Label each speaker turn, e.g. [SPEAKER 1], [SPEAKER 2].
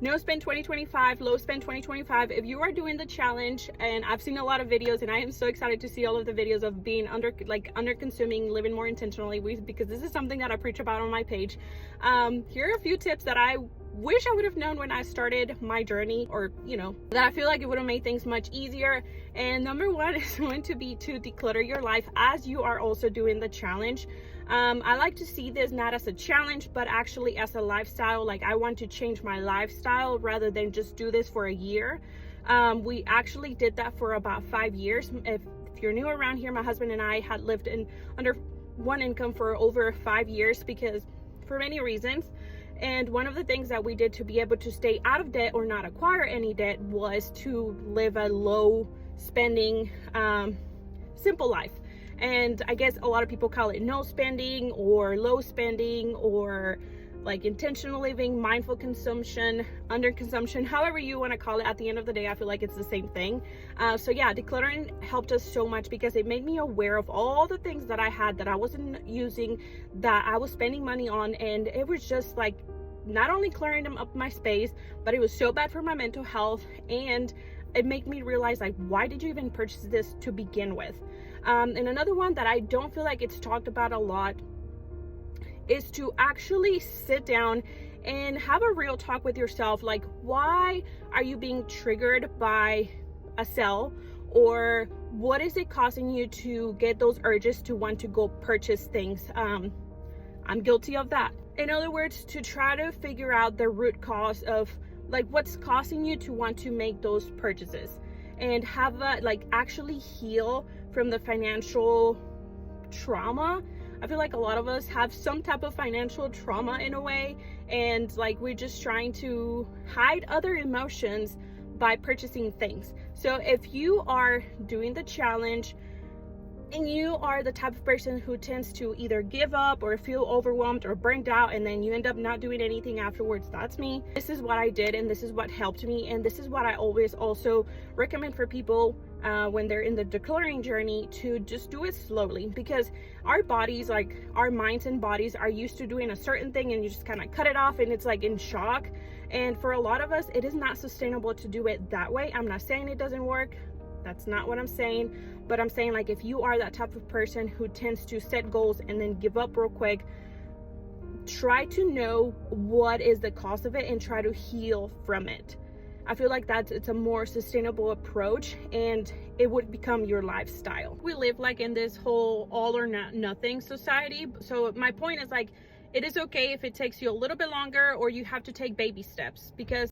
[SPEAKER 1] No spend 2025, low spend 2025. If you are doing the challenge, and I've seen a lot of videos, and I am so excited to see all of the videos of being under consuming, living more intentionally, because this is something that I preach about on my page. Here are a few tips that I wish I would have known when I started my journey, or that I feel like it would have made things much easier. And number one is going to be to declutter your life as you are also doing the challenge. I like to see this not as a challenge, but actually as a lifestyle. Like, I want to change my lifestyle rather than just do this for a year. We actually did that for about 5 years. If you're new around here, my husband and I had lived under one income for over 5 years because for many reasons. And one of the things that we did to be able to stay out of debt or not acquire any debt was to live a low spending, simple life. And I guess a lot of people call it no spending or low spending, or like intentional living, mindful consumption, under consumption, however you want to call it. At the end of the day, I feel like it's the same thing. So yeah, decluttering helped us so much because it made me aware of all the things that I had that I wasn't using, that I was spending money on. And it was just like not only clearing them up my space, but it was so bad for my mental health. And it made me realize, like, why did you even purchase this to begin with? And another one that I don't feel like it's talked about a lot is to actually sit down and have a real talk with yourself. Like, why are you being triggered by a sale? Or what is it causing you to get those urges to want to go purchase things? I'm guilty of that. In other words, to try to figure out the root cause of like what's causing you to want to make those purchases, and have actually heal from the financial trauma. I feel like a lot of us have some type of financial trauma in a way, and like we're just trying to hide other emotions by purchasing things. So if you are doing the challenge and you are the type of person who tends to either give up or feel overwhelmed or burnt out, and then you end up not doing anything afterwards, that's me. This is what I did, and this is what helped me, and this is what I always also recommend for people when they're in the decluttering journey, to just do it slowly, because our bodies, like our minds and bodies, are used to doing a certain thing, and you just kind of cut it off and it's like in shock. And for a lot of us, it is not sustainable to do it that way. I'm not saying it doesn't work. That's not what I'm saying. But I'm saying, like, if you are that type of person who tends to set goals and then give up real quick, try to know what is the cause of it and try to heal from it. I feel like it's a more sustainable approach, and it would become your lifestyle. We live like in this whole all or nothing society. So my point is, like, it is okay if it takes you a little bit longer, or you have to take baby steps, because